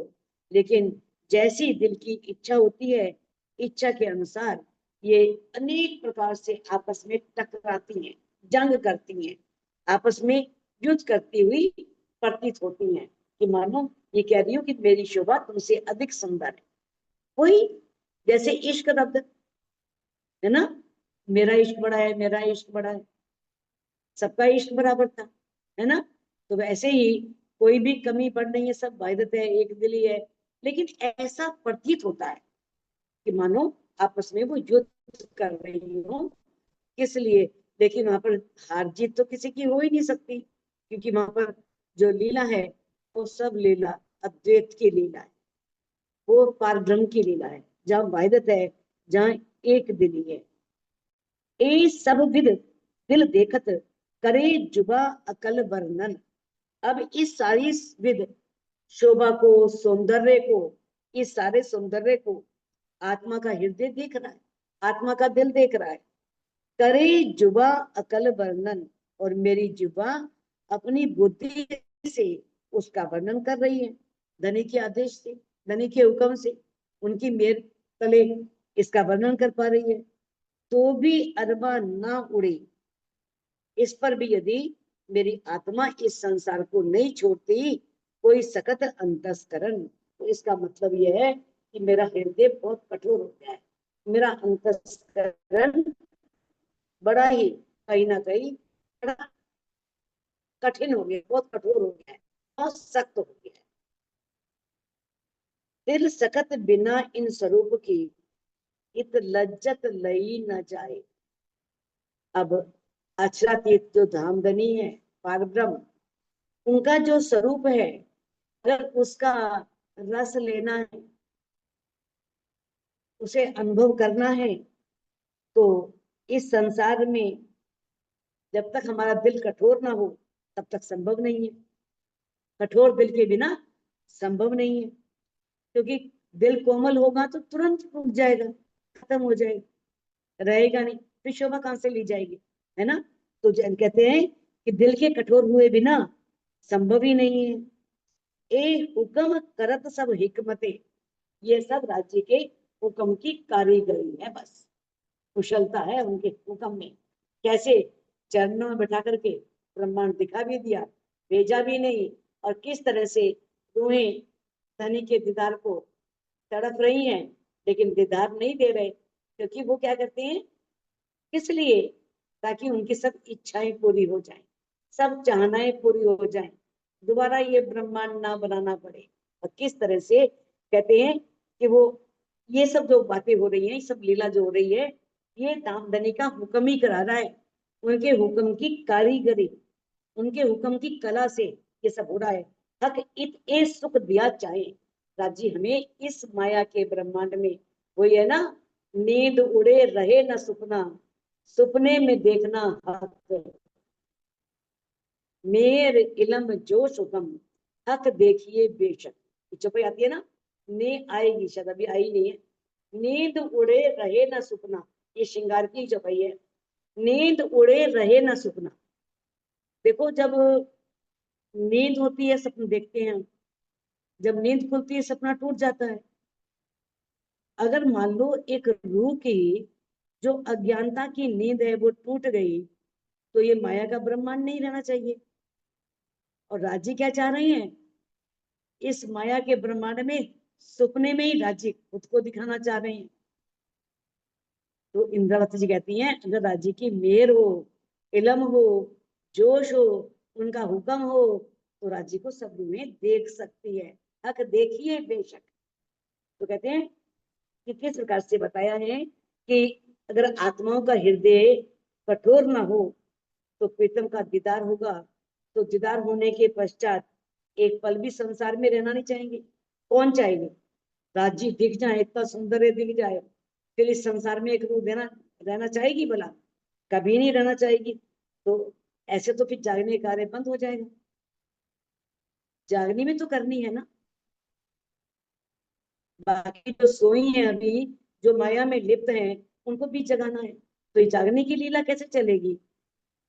लेकिन जैसी दिल की इच्छा होती है, इच्छा के अनुसार ये अनेक प्रकार से आपस में टकराती हैं, जंग करती हैं, आपस में युद्ध करती हुई प्रतीत होती हैं। कि मानो ये कह रही हूँ कि मेरी शोभा तुमसे अधिक सुंदर है। वही जैसे इश्क रब्द है ना, मेरा इश्क बड़ा है, मेरा इश्क बड़ा है, सबका इश्क बराबर था, है ना। तो वैसे ही कोई भी कमी पड़ नहीं है, सब वाहिदत है, एक दिल ही है। लेकिन ऐसा प्रतीत होता है कि मानो आपस में वो युद्ध कर रही हो, किस लिए। लेकिन वहां पर हार जीत तो किसी की हो ही नहीं सकती, क्योंकि वहां पर जो लीला है वो सब लीला अद्वैत की लीला है, वो पारब्रह्म की लीला है, जहाँ वाहिदत है, जहाँ एक दिली है। ए सब विद दिल देखत करे जुबा अकल वर्णन। अब इस सारी विद शोभा को, सौंदर्य को, इस सारे सौंदर्य को आत्मा का हृदय देख रहा है, आत्मा का दिल देख रहा है। करे जुबा अकल वर्णन, और मेरी जुबा अपनी बुद्धि से उसका वर्णन कर रही है, धनी के आदेश से, धनी के हुक्म से, उनकी मेर तले इसका वर्णन कर पा रही है। तो भी अरबा ना उड़े, इस पर भी यदि मेरी आत्मा इस संसार को नहीं छोड़ती, कोई सकत अंतस्करण, तो इसका मतलब यह है कि मेरा हृदय बहुत कठोर हो गया है, मेरा अंतस्करण बड़ा ही कहीं ना कहीं बड़ा कठिन हो गया, बहुत कठोर हो गया है, बहुत सख्त हो गया है। दिल सकत बिना इन स्वरूप की, इत लज्जत लई न जाए। अब अक्षरातीत जो धामधनी है, पारब्रह्म, उनका जो स्वरूप है, अगर उसका रस लेना है, उसे अनुभव करना है, तो इस संसार में जब तक हमारा दिल कठोर ना हो तब तक संभव नहीं है। कठोर दिल के बिना संभव नहीं है, क्योंकि दिल कोमल होगा तो तुरंत टूट जाएगा, खत्म हो जाएगा, रहेगा नहीं, फिर शोभा कहां से ली जाएगी, है ना। तो कहते हैं कि दिल के कठोर हुए बिना संभव ही नहीं है। ए हुक्म करत सब हिकमते, ये सब राज्य के हुक्म की कारीगरी है, बस कुशलता है उनके हुक्म में। कैसे चरणों में बैठा करके ब्रह्मांड दिखा भी दिया, भेजा भी नहीं, और किस तरह से रूहें धनी के दीदार को तड़प रही हैं, लेकिन दीदार नहीं दे रहे, क्योंकि वो क्या करते हैं, किस लिए, ताकि उनकी सब इच्छाएं पूरी हो जाएं, सब चाहनाएं पूरी हो जाएं, दोबारा ये ब्रह्मांड ना बनाना पड़े। और किस तरह से कहते हैं कि वो ये सब जो बातें हो रही हैं, सब लीला जो हो रही है, ये दामदनी का हुक्म ही करा रहा है, उनके हुक्म की कारीगरी, उनके हुक्म की कला से ये सब हो रहा है। हक इत ए सुख दिया चाहे, राजी हमें इस माया के ब्रह्मांड में, वही है ना, नींद उड़े रहे न सपना, सपने में देखना हक, मेर इलम जोश हुक्म, हक देखिए बेशक। चौपाई आती है ना, ने आएगी, शायद अभी आई नहीं है। नींद उड़े रहे ना सपना, ये श्रृंगार की चौपाई है। नींद उड़े रहे ना सपना, देखो जब नींद होती है सपना देखते हैं, जब नींद खुलती है सपना टूट जाता है। अगर मान लो एक रूह की जो अज्ञानता की नींद है वो टूट गई, तो ये माया का ब्रह्मांड नहीं रहना चाहिए। और राज्य क्या चाह रहे हैं, इस माया के ब्रह्मांड में सपने में ही राज्य खुद को दिखाना चाह रहे हैं। तो इंद्रावती जी कहती हैं, अगर राज्य की मेहर हो, इलम हो, जोश हो, उनका हुक्म हो, तो राज्य को सब में देख सकती है। हक देखिए बेशक। तो कहते हैं कि किस प्रकार से बताया है कि अगर आत्माओं का हृदय कठोर ना हो तो प्रीतम का दीदार होगा, तो दीदार होने के पश्चात एक पल भी संसार में रहना नहीं चाहेंगे। कौन चाहेंगे, राज्य दिख जाए, इतना सुंदर है दिख जाए, फिर इस संसार में एक रूह देना रहना चाहेगी भला, कभी नहीं रहना चाहेगी। तो ऐसे तो फिर जागने का कार्य बंद हो जाएगा, जागनी भी तो करनी है ना। बाकी जो सोई है अभी, जो माया में लिप्त हैं, उनको भी जगाना है। तो ये जागने की लीला कैसे चलेगी?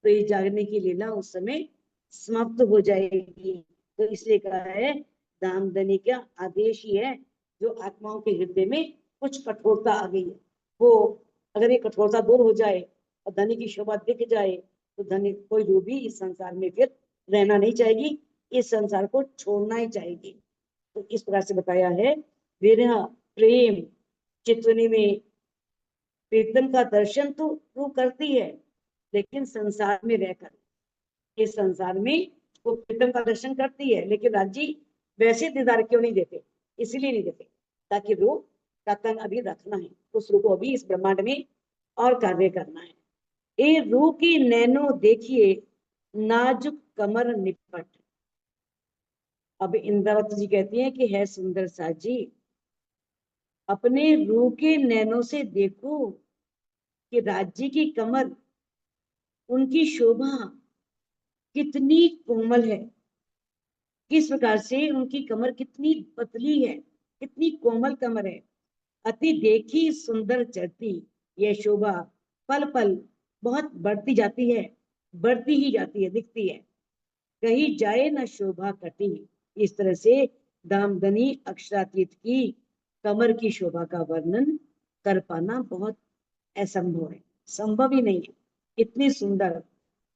तो ये जागने की लीला उस समय समाप्त हो जाएगी। तो इसलिए कहा है दामदनी का आदेश ही है, जो आत्माओं के हृदय में कुछ कठोरता आ गई है, वो अगर ये कठोरता दूर हो जाए और धनी की शोभा दिख जाए, तो धनी कोई रूप भी इस संसार में फिर रहना नहीं चाहेगी, इस संसार को छोड़ना ही चाहेगी। तो इस प्रकार से बताया है, विरह प्रेम चितवनी में प्रीतम का दर्शन तो वो करती है, लेकिन संसार में रहकर, इस संसार में वो प्रीतम का दर्शन करती है, लेकिन राज्य वैसे दीदार क्यों नहीं देते? इसीलिए नहीं देते ताकि रूह का तन अभी रखना है, उस रूह को अभी इस ब्रह्मांड में और कार्य करना है। ए रूह की नैनो देखिए नाजुक कमर निपट। अब इंद्रावती जी कहती हैं कि है सुंदर साजी, अपने रूह के नैनों से देखो कि राज्य की कमर, उनकी शोभा कितनी कोमल है, किस प्रकार से उनकी कमर कितनी पतली है, कितनी कोमल कमर है। अति देखी सुंदर चढ़ती, यह शोभा पल पल बहुत बढ़ती जाती है, बढ़ती ही जाती है, दिखती है, कहीं जाए न शोभा कटी। इस तरह से दामदनी अक्षरातीत की कमर की शोभा का वर्णन कर पाना बहुत असंभव है, संभव ही नहीं है। इतनी सुंदर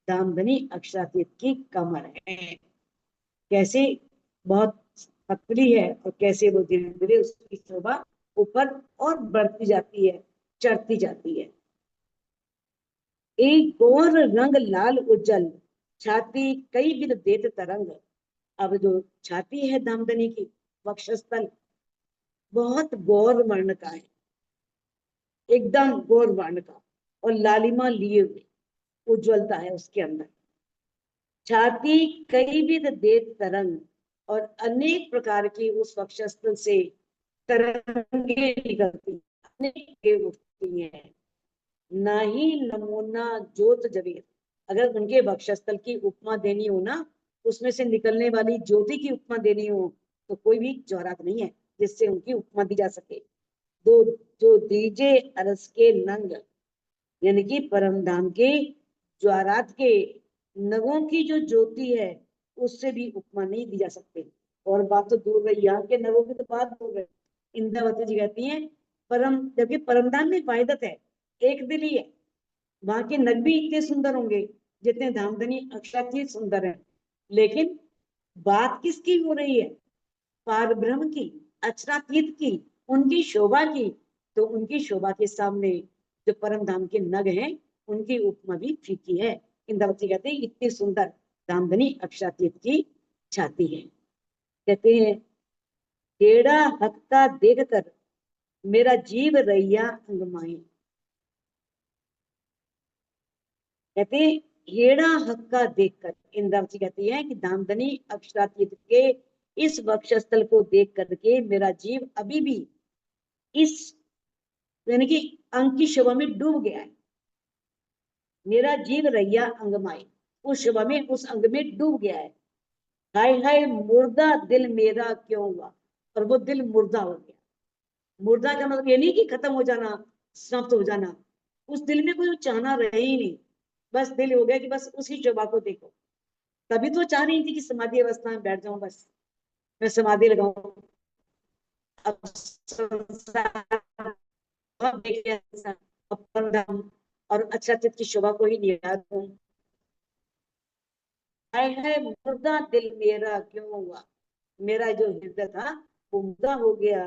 दामदनी अक्षरातीत की कमर है, कैसे बहुत पतली है और कैसे वो धीरे धीरे उसकी शोभा ऊपर और बढ़ती जाती है, चढ़ती जाती है। एक गौर रंग लाल उज्जल, छाती कई विध देत तरंग। अब जो छाती है दामदनी की, वक्षस्थल बहुत गौर वर्ण का है, एकदम गौर वर्ण का, और लालिमा लिए हुए उज्ज्वलता है उसके अंदर। छाती कई विध देत तरंग, और अनेक प्रकार की उस वक्षस्थल से तरंगे निकलती, अनेक उठती हैं। ना ही नमूना ज्योत जबीर, अगर उनके वक्षस्थल की उपमा देनी हो ना, उसमें से निकलने वाली ज्योति की उपमा देनी हो, तो कोई भी जौहरात नहीं है जिससे उनकी उपमा दी जा सके। दो जो दीजे अरस के नंग, यानी कि परम धाम के ज्वारात के नगों की जो ज्योति है, उससे भी उपमा नहीं दी जा सकती। और बात तो दूर रही, यहाँ के नगों की तो बात दूर रही। इंद्रावती जी कहती हैं परम, जबकि परमधाम में वाहिदत है, एक दिल ही है, वहां के नग भी इतने सुंदर होंगे जितने धामधनी अक्षरातीत सुंदर है, लेकिन बात किसकी हो रही है? पार ब्रह्म की, अक्षरातीत की, उनकी शोभा की। तो उनकी शोभा के सामने जो परम धाम के नग हैं, उनकी उपमा भी फीकी है। इंद्रावती कहते हैं इतनी सुंदर धामधनी अक्षरातीत की छाती है। कहते हैं टेढ़ा हकता देख कर मेरा जीव रैया अंगमाए। कहते हेड़ा हक्का देखकर, इंद्रावती कहती है कि दामदनी अक्षरातीत के इस वक्षस्थल को देख करके मेरा जीव अभी भी इस, यानी कि अंग की शोभा में डूब गया है। मेरा जीव रैया अंगमाई, उस शोभा में, उस अंग में डूब गया है। हाय हाय मुर्दा दिल मेरा क्यों हुआ, और वो दिल मुर्दा हो गया। मुर्दा का मतलब ये नहीं कि खत्म हो जाना, समाप्त हो जाना, उस दिल में कोई चाहना रहे ही नहीं, बस दिल हो गया कि बस उसी शोभा को देखो। तभी तो चाह रही थी कि समाधि अवस्था में बैठ जाऊं, बस मैं समाधि लगाऊं। अब संसार बहुत देख लिया इंसान, अब परम और अच्छा चित्त की शोभा को ही निहार हूं। हाय हाय मुर्दा दिल मेरा क्यों हुआ, मेरा जो हृदय था वो मुर्दा हो गया।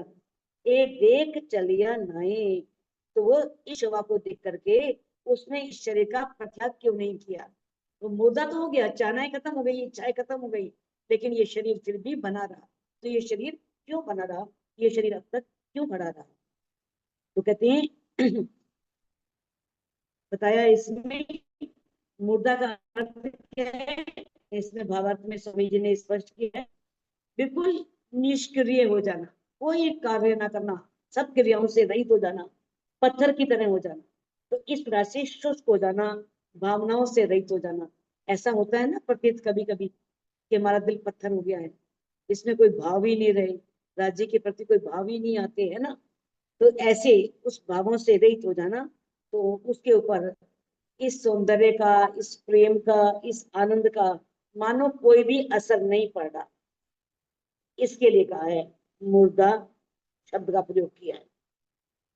ए देख चलिया नाई, तो वो इस शोभा को देख करके उसने इस शरीर का परित्याग क्यों नहीं किया? वो मुर्दा तो हो गया, चाहनाएं खत्म हो गई, इच्छाएं खत्म हो गई, लेकिन ये शरीर फिर भी बना रहा। तो ये शरीर क्यों बना रहा, ये शरीर अब तक क्यों खड़ा रहा? तो कहते हैं बताया इसमें मुर्दा का अर्थ क्या है, इसमें भावार्थ में स्वामी जी ने स्पष्ट किया है, बिल्कुल निष्क्रिय हो जाना, कोई कार्य ना करना, सब क्रियाओं से रहित हो जाना, पत्थर की तरह हो जाना। तो इस प्रकार से शुष्क हो जाना, भावनाओं से रहित हो जाना। ऐसा होता है ना प्रतीत कभी कभी कि हमारा दिल पत्थर हो गया है, इसमें कोई भाव ही नहीं रहे, राज्य के प्रति कोई भाव ही नहीं आते है ना। तो ऐसे उस भावों से रहित हो जाना, तो उसके ऊपर इस सौंदर्य का, इस प्रेम का, इस आनंद का मानो कोई भी असर नहीं पड़ रहा। इसके लिए कहा है, मुर्दा शब्द का प्रयोग किया है।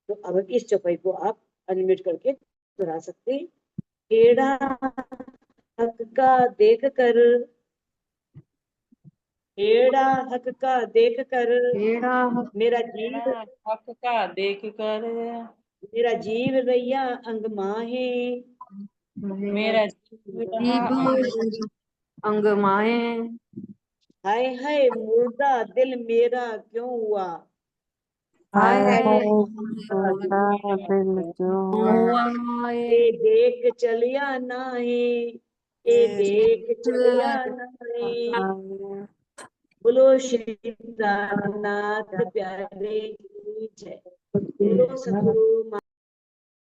तो अब इस चौपाई को आप अनिमेट करके दोहरा सकते हैं। टेढ़ा हक का देख कर, टेढ़ा हक का देख कर, टेढ़ा मेरा जीव, हक का देख कर, मेरा जीव रैया अंग माहे, मेरा जीव रहा अंग माहे। हाय हाय मुर्दा दिल मेरा क्यों हुआ, हाय हाय हाय मुर्दा दिल क्यों हुआ ए देख चलिया नाहे, ए देख चलिया नाहे। बोलो श्री रामनाथ प्यारे की जय। बोलो सतगुरु